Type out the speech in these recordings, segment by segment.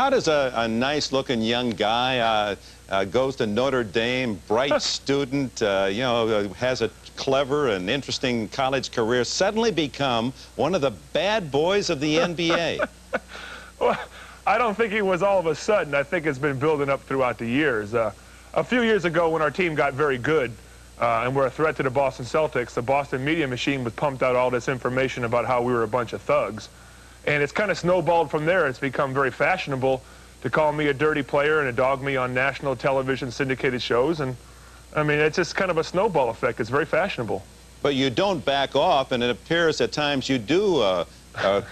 how does a nice-looking young guy goes to Notre Dame, bright student, you know, has a clever and interesting college career, suddenly become one of the bad boys of the NBA? Well, I don't think he was all of a sudden. I think it's been building up throughout the years. A few years ago, when our team got very good and were a threat to the Boston Celtics, the Boston media machine was pumped out all this information about how we were a bunch of thugs. And it's kind of snowballed from there. It's become very fashionable to call me a dirty player and to dog me on national television syndicated shows. And I mean, it's just kind of a snowball effect. It's very fashionable. But you don't back off, and it appears at times you do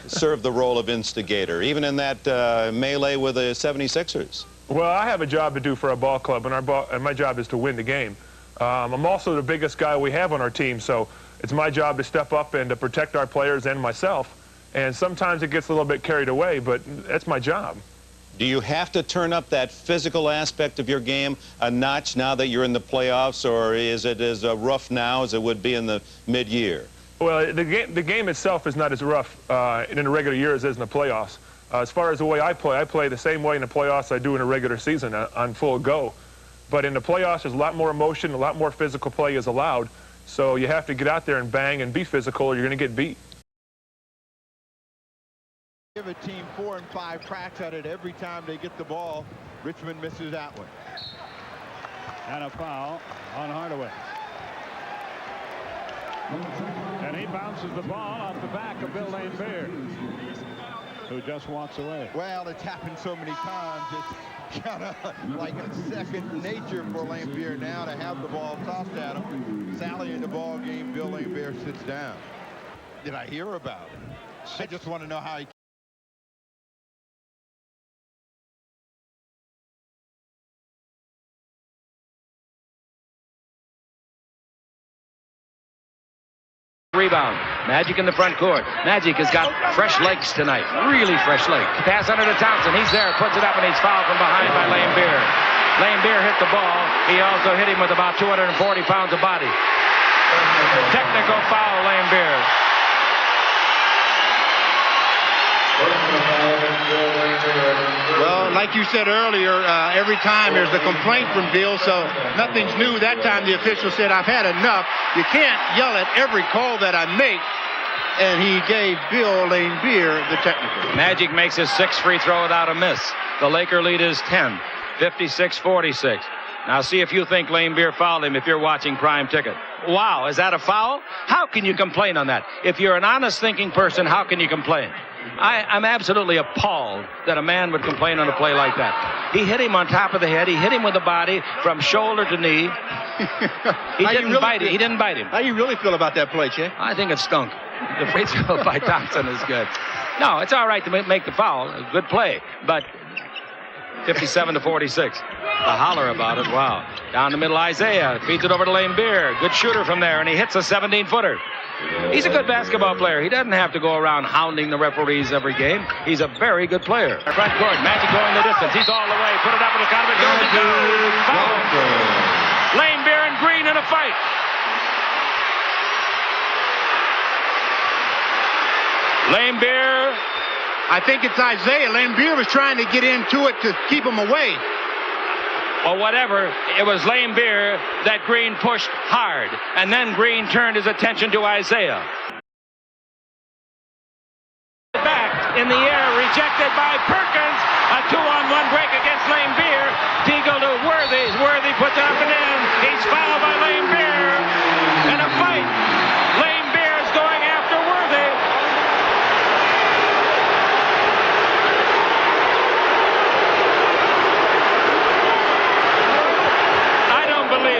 serve the role of instigator, even in that melee with the 76ers. Well, I have a job to do for our ball club, and my job is to win the game. I'm also the biggest guy we have on our team, so it's my job to step up and to protect our players and myself. And sometimes it gets a little bit carried away, but that's my job. Do you have to turn up that physical aspect of your game a notch now that you're in the playoffs, or is it as rough now as it would be in the mid-year? Well, the game itself is not as rough in the regular year as it is in the playoffs. As far as the way I play the same way in the playoffs I do in a regular season on full go. But in the playoffs, there's a lot more emotion, a lot more physical play is allowed. So you have to get out there and bang and be physical, or you're going to get beat. Give a team 4 and 5 cracks at it every time they get the ball. Richmond misses that one. And a foul on Hardaway. And he bounces the ball off the back of Bill Laimbeer, who just walks away. Well, it's happened so many times, it's kind of like a second nature for Laimbeer now to have the ball tossed at him. Sally in the ball game, Bill Laimbeer sits down. Did I hear about it? I just want to know how he rebound. Magic in the front court. Magic has got fresh legs tonight. Really fresh legs. Pass under to Thompson. He's there. Puts it up, and he's fouled from behind by Laimbeer. Laimbeer hit the ball. He also hit him with about 240 pounds of body. Technical foul, Laimbeer. Well, like you said earlier, every time there's a complaint from Bill, so nothing's new. That time the official said, I've had enough. You can't yell at every call that I make. And he gave Bill Laimbeer the technical. Magic makes his 6th free throw without a miss. The Laker lead is 10, 56-46. Now see if you think Laimbeer fouled him if you're watching Prime Ticket. Wow, is that a foul? How can you complain on that? If you're an honest thinking person, how can you complain? I'm absolutely appalled that a man would complain on a play like that. He hit him on top of the head. He hit him with the body from shoulder to knee. He didn't bite him. He didn't bite him. How do you really feel about that play, Che? I think it stunk. The free throw by Thompson is good. No, it's all right to make the foul. A good play. But 57-46. The holler about it, wow. Down the middle, Isaiah feeds it over to Laimbeer. Good shooter from there, and he hits a 17-footer. He's a good basketball player. He doesn't have to go around hounding the referees every game. He's a very good player. Front court, Magic going the distance. He's all the way. Put it up in the count of it. Goes. Foul. Laimbeer and Green in a fight. Laimbeer. I think it's Isaiah. Laimbeer was trying to get into it to keep him away. Well, whatever, it was Laimbeer that Green pushed hard, and then Green turned his attention to Isaiah. Back in the air, rejected by Perkins. A 2-on-1 break against Laimbeer. Teagle to Worthy. Worthy puts it up and in. He's fouled by Laimbeer. And a fight. Laimbeer is going after Worthy.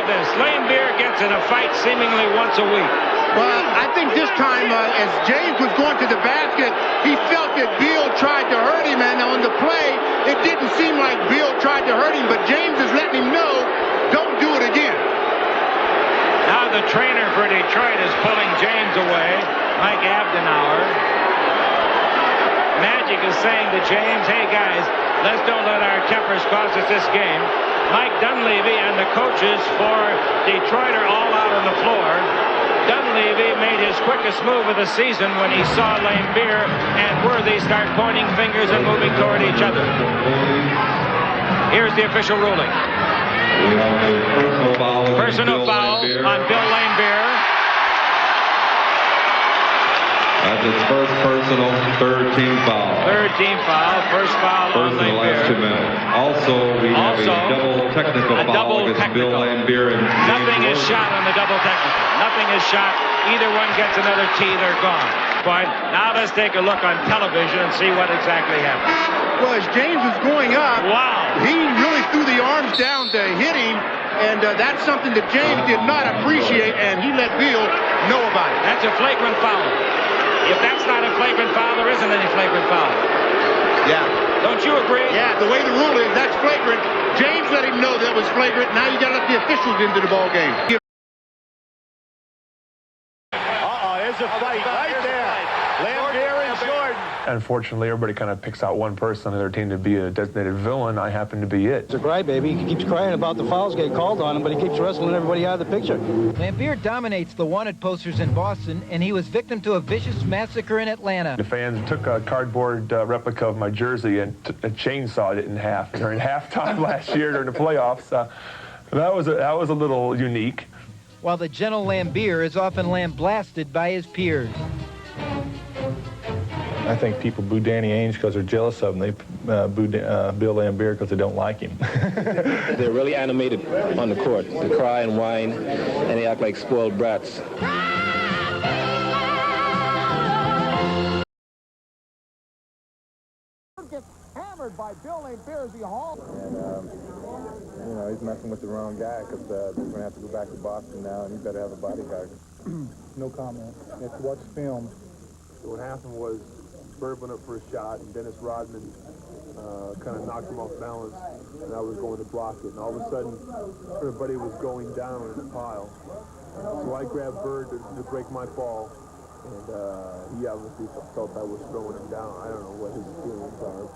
This. Laimbeer gets in a fight seemingly once a week. Well, I think this time, as James was going to the basket, he felt that Bill tried to hurt him, and on the play, it didn't seem like Bill tried to hurt him, but James is letting him know, don't do it again. Now the trainer for Detroit is pulling James away, Mike Abdenauer. Magic is saying to James, hey guys, let's don't let our tempers cost us this game. Mike Dunleavy and the coaches for Detroit are all out on the floor. Dunleavy made his quickest move of the season when he saw Laimbeer and Worthy start pointing fingers and moving toward each other. Here's the official ruling. Personal foul on Bill Laimbeer. That's his first personal, third team foul. Third team foul, first foul on First in the last 2 Laimbeer. minutes. Also, we have a double technical foul against Bill Laimbeer. And Nothing is shot on the double technical. Nothing is shot. Either one gets another tee, they're gone. Fine. Now let's take a look on television and see what exactly happened. Well, as James was going up, Wow. he really threw the arms down to hit him, and that's something that James did not appreciate, and he let Bill know about it. That's a flagrant foul. If that's not a flagrant foul, there isn't any flagrant foul. Yeah. Don't you agree? Yeah, the way the rule is, that's flagrant. James let him know that was flagrant. Now you got to let the officials into the ball game. There's a fight right there. Laimbeer and Jordan. Unfortunately, everybody kind of picks out one person on their team to be a designated villain. I happen to be it. He's a crybaby. He keeps crying about the fouls getting called on him, but he keeps wrestling everybody out of the picture. Laimbeer dominates the wanted posters in Boston, and he was victim to a vicious massacre in Atlanta. The fans took a cardboard replica of my jersey and chainsawed it in half during halftime last year during the playoffs. That was a little unique. While the gentle Laimbeer is often lambasted by his peers. I think people boo Danny Ainge because they're jealous of him. They boo Bill Laimbeer because they don't like him. They're really animated on the court. They cry and whine, and they act like spoiled brats. Gets hammered by Bill Laimbeer as he hauls. And, you know, he's messing with the wrong guy because they're going to have to go back to Boston now, and he better have a bodyguard. No comment. You have to watch film. What happened was Bird went up for a shot, and Dennis Rodman kind of knocked him off balance, and I was going to block it. And all of a sudden, everybody was going down in a pile. So I grabbed Bird to break my fall, and he obviously felt I was throwing him down. I don't know what his feelings are.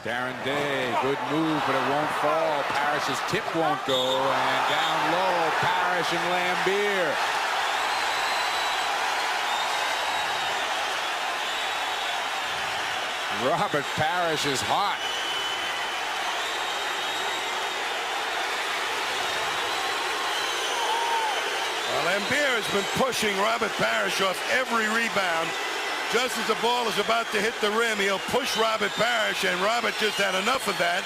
Darren Day, good move, but it won't fall. Parrish's tip won't go, and down low, Parrish and Laimbeer. Robert Parrish is hot. Well, Laimbeer has been pushing Robert Parrish off every rebound. Just as the ball is about to hit the rim, he'll push Robert Parrish, and Robert just had enough of that.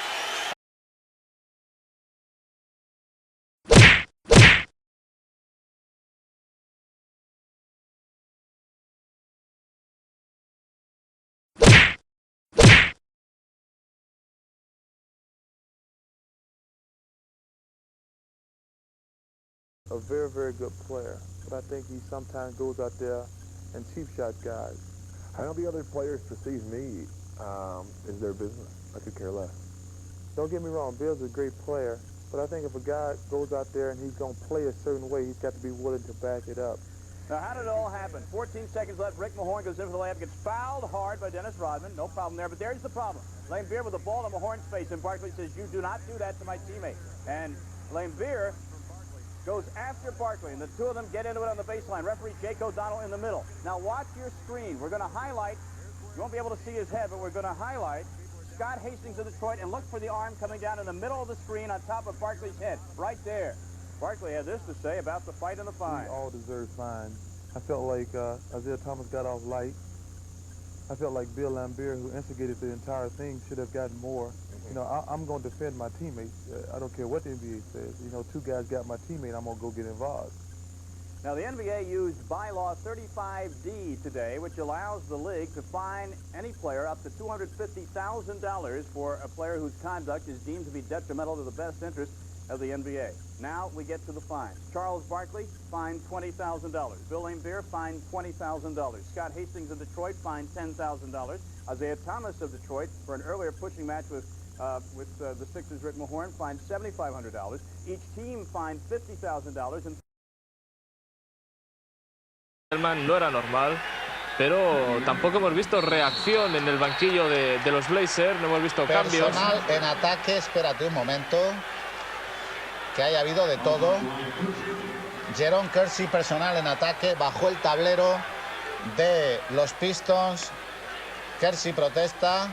A very, very good player, but I think he sometimes goes out there and cheap shot guys. How the other players perceive me is their business. I could care less. Don't get me wrong, Bill's a great player, but I think if a guy goes out there and he's going to play a certain way, he's got to be willing to back it up. Now, how did it all happen? 14 seconds left. Rick Mahorn goes in for the layup, gets fouled hard by Dennis Rodman. No problem there, but there's the problem. Laimbeer with the ball in Mahorn's face, and Barkley says, "You do not do that to my teammate." And Laimbeer goes after Barkley, and the two of them get into it on the baseline. Referee Jake O'Donnell in the middle. Now watch your screen. We're going to highlight. You won't be able to see his head, but we're going to highlight Scott Hastings of Detroit, and look for the arm coming down in the middle of the screen on top of Barkley's head, right there. Barkley had this to say about the fight and the fine. We all deserve fine. I felt like Isaiah Thomas got off light. I felt like Bill Laimbeer, who instigated the entire thing, should have gotten more. You know, I'm going to defend my teammate. I don't care what the NBA says. You know, two guys got my teammate, I'm going to go get involved. Now, the NBA used bylaw 35D today, which allows the league to fine any player up to $250,000 for a player whose conduct is deemed to be detrimental to the best interest of the NBA. Now we get to the fines. Charles Barkley, fined $20,000. Bill Laimbeer, fined $20,000. Scott Hastings of Detroit, fined $10,000. Isaiah Thomas of Detroit, for an earlier pushing match with the Sixers' Rick Mahorn, fined $7,500. Each team fined $50,000. And no era normal, pero tampoco hemos visto reacción en el banquillo de los Blazers, no hemos visto cambios. Personal en ataque, espérate un momento. que haya habido de todo. Jerome Kersey personal en ataque, bajó el tablero de los Pistons. Kersey protesta,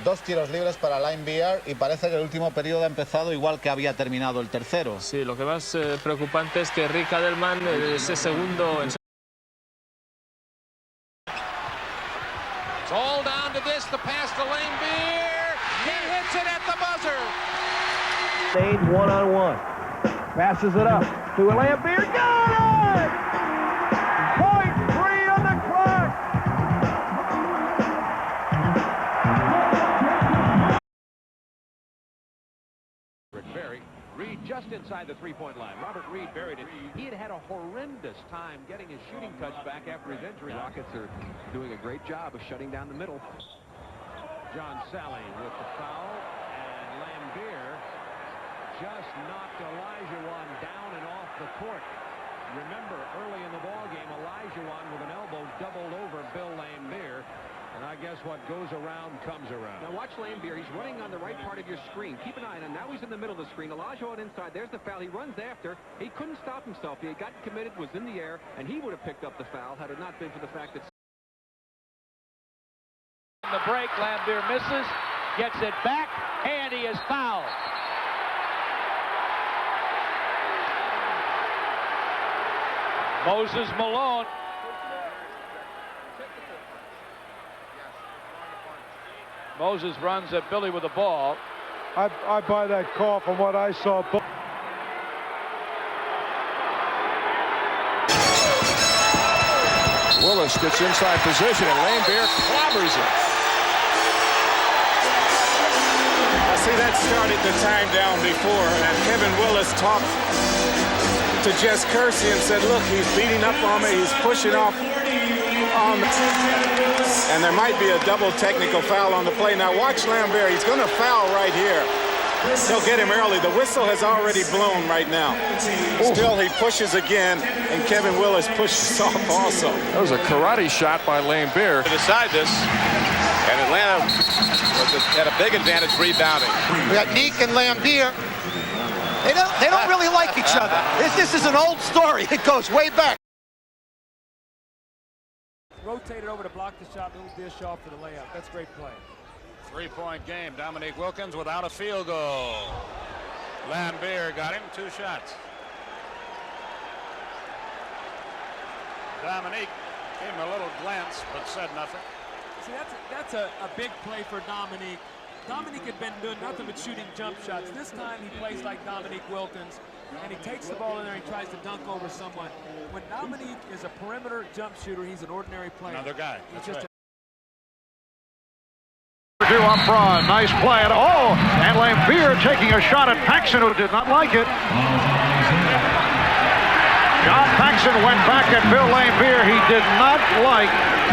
2 tiros libres para Laimbeer y parece que el último periodo ha empezado igual que había terminado el tercero. Sí, lo que más preocupante es que Rick Adelman, ese segundo... It's all down to this, the pass to Laimbeer. He hits it at the buzzer. Stayed one-on-one. Passes it up to Laimbeer. Got it! .3 on the clock. Berry. Reed just inside the three-point line. Robert Reed buried it. He had a horrendous time getting his shooting touch back after his injury. Rockets are doing a great job of shutting down the middle. John Sally with the foul, and Laimbeer just knocked Olajuwon down and off the court. Remember, early in the ballgame, Olajuwon with an elbow doubled over Bill Laimbeer. And I guess what goes around comes around. Now watch Laimbeer. He's running on the right part of your screen. Keep an eye on him. Now he's in the middle of the screen. Olajuwon inside. There's the foul. He runs after. He couldn't stop himself. He had gotten committed, was in the air, and he would have picked up the foul had it not been for the fact that... The break, Laimbeer misses, gets it back, and he is fouled. Moses Malone. Moses runs at Billy with the ball. I buy that call from what I saw. Willis gets inside position, and Laimbeer clobbers it. I see that started the time down before, and Kevin Willis talked to Jess Kersey and said, look, he's beating up on me, he's pushing off on me. And there might be a double technical foul on the play. Now watch Laimbeer, he's going to foul right here. He'll get him early. The whistle has already blown right now. Still, he pushes again, and Kevin Willis pushes off also. That was a karate shot by Laimbeer. To decide this, and Atlanta had a big advantage rebounding. We got Neek and Laimbeer. They don't really like each other. This is an old story. It goes way back. Rotated over to block the shot, little dish off for the layup. That's great play. Three-point game. Dominique Wilkins without a field goal. Laimbeer got him 2 shots. Dominique gave him a little glance, but said nothing. See, that's a big play for Dominique. Dominique had been doing nothing but shooting jump shots. This time he plays like Dominique Wilkins, and he takes the ball in there and he tries to dunk over someone. When Dominique is a perimeter jump shooter, he's an ordinary player. Another guy. He's just Two up front, nice play, and Laimbeer taking a shot at Paxson, who did not like it. John Paxson went back at Bill Laimbeer. He did not like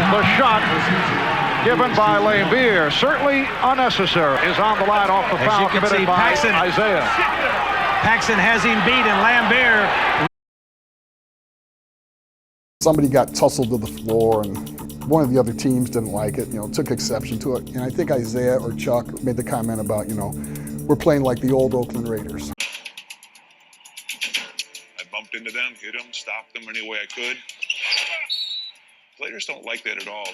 the shot given by Laimbeer. Certainly unnecessary. Is on the line off the foul committed by Isaiah. Paxson has him beat, and Laimbeer. Somebody got tussled to the floor, and one of the other teams didn't like it, took exception to it. And I think Isaiah or Chuck made the comment about, we're playing like the old Oakland Raiders. I bumped into them, hit them, stopped them any way I could. Players don't like that at all.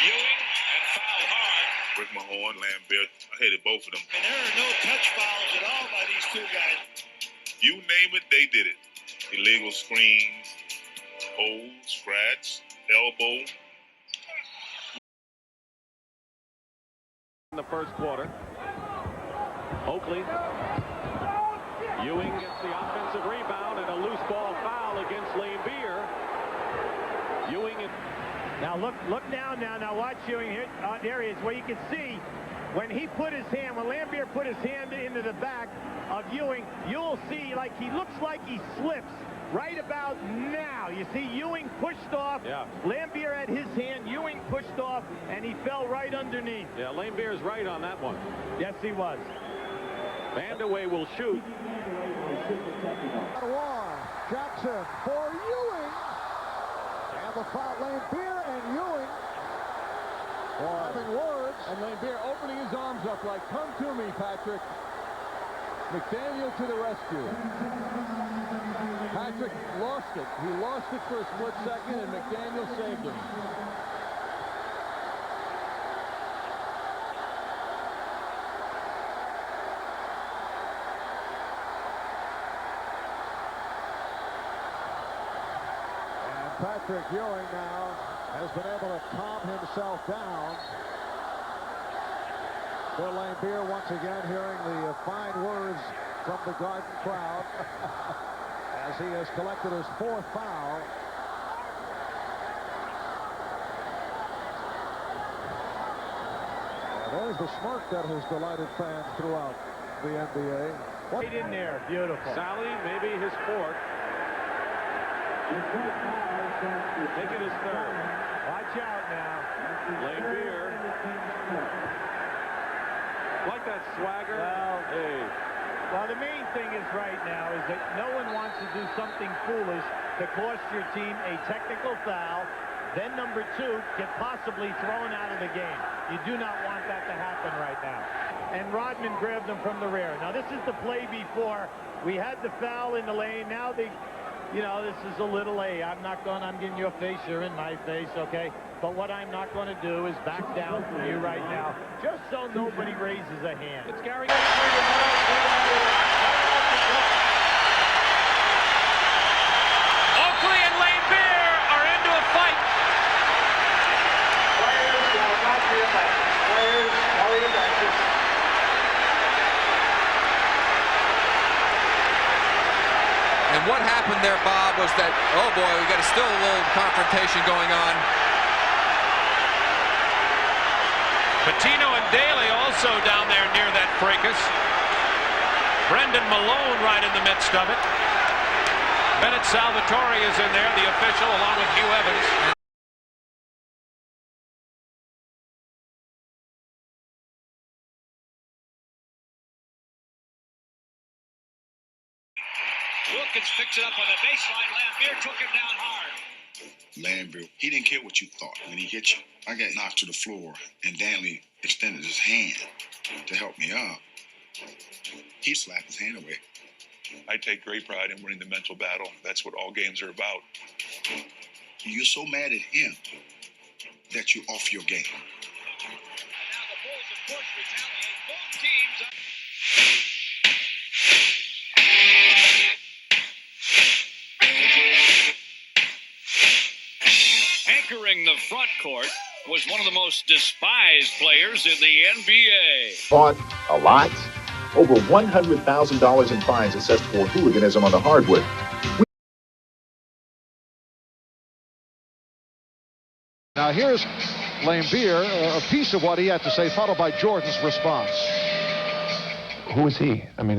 Ewing and foul hard. Rick Mahorn, Laimbeer, I hated both of them. And there are no touch fouls at all by these 2 guys. You name it, they did it. Illegal screens, hold, scratch, elbow. In the first quarter, Oakley. Ewing gets the offensive rebound and a loose ball foul against Laimbeer. Ewing. Now look down now. Now watch Ewing here. There he is, where you can see when he put his hand, when Laimbeer put his hand into the back of Ewing, you'll see like he looks like he slips. Right about now, you see Ewing pushed off. Yeah. Laimbeer had his hand, Ewing pushed off, and he fell right underneath. Yeah, Laimbeer's right on that one. Yes, he was. Vandaway will shoot. Jackson for Ewing. And the foul, Laimbeer and Ewing. Having words. And Laimbeer opening his arms up like, come to me, Patrick. McDaniel to the rescue. Patrick lost it. He lost it for a split second, and McDaniel saved him. Patrick Ewing now has been able to calm himself down. Bill Laimbeer once again hearing the fine words from the Garden crowd as he has collected his 4th foul. And there's the smirk that has delighted fans throughout the NBA. Right in there, beautiful. Sally, maybe his 4th. Make it his 3rd. Watch out now. Laimbeer. Like that swagger. Well, hey. Well, the main thing is right now is that no one wants to do something foolish to cost your team a technical foul. Then number 2, get possibly thrown out of the game. You do not want that to happen right now. And Rodman grabbed him from the rear. Now this is the play before. We had the foul in the lane. Now they... You know, this is a little I'm getting your face, you're in my face, okay? But what I'm not going to do is back down from you right now, just so nobody raises a hand. It's Gary. Oakley and Laimbeer are into a fight. Players, now back to your bench. Players, now your benches. And what happened there, Bob, was that, oh boy, we got still a little confrontation going on. Patino and Daly also down there near that fracas. Brendan Malone right in the midst of it. Bennett Salvatore is in there, the official, along with Hugh Evans. Wilkins picks it up on the baseline. Laimbeer took him down hard. Laimbeer, he didn't care what you thought when he hit you. I got knocked to the floor, and Danley extended his hand to help me up. He slapped his hand away. I take great pride in winning the mental battle. That's what all games are about. You're so mad at him that you're off your game. And now the Bulls, of course, retaliate. Both teams anchoring the front court was one of the most despised players in the NBA. Fought a lot. Over $100,000 in fines assessed for hooliganism on the hardwood. Now here's Laimbeer, a piece of what he had to say, followed by Jordan's response. Who is he? I mean,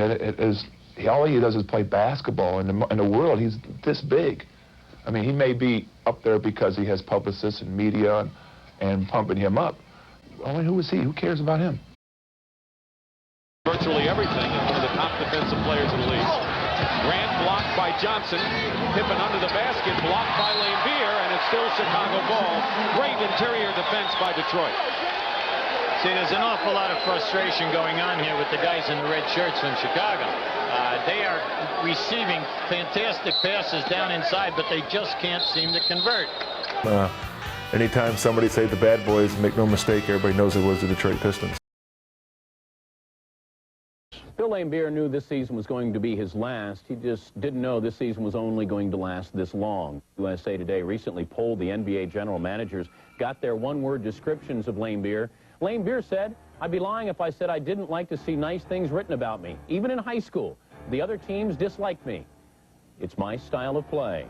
all he does is play basketball. In the world, he's this big. I mean, he may be up there because he has publicists and media and pumping him up. I mean, who is he? Who cares about him? Virtually everything, and one of the top defensive players in the league. Grant blocked by Johnson. Pippen under the basket, blocked by Laimbeer, and it's still Chicago ball. Great interior defense by Detroit. See, there's an awful lot of frustration going on here with the guys in the red shirts from Chicago. They are receiving fantastic passes down inside, but they just can't seem to convert. Anytime somebody say the bad boys, make no mistake, everybody knows it was the Detroit Pistons. Bill Laimbeer knew this season was going to be his last. He just didn't know this season was only going to last this long. USA Today recently polled the NBA general managers, got their one-word descriptions of Laimbeer. Laimbeer said, "I'd be lying if I said I didn't like to see nice things written about me. Even in high school, the other teams disliked me. It's my style of play."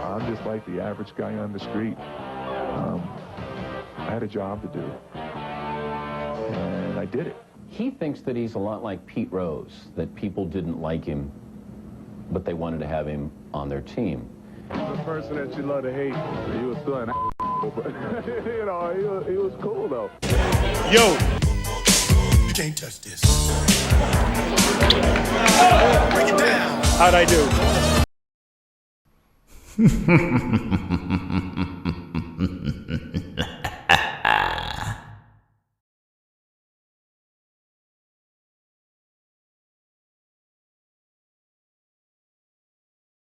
I'm just like the average guy on the street. I had a job to do, and I did it. He thinks that he's a lot like Pete Rose, that people didn't like him, but they wanted to have him on their team. The person that you love to hate, he was still an but you know, he was cool though. Yo, you can't touch this. Break it down. How'd I do?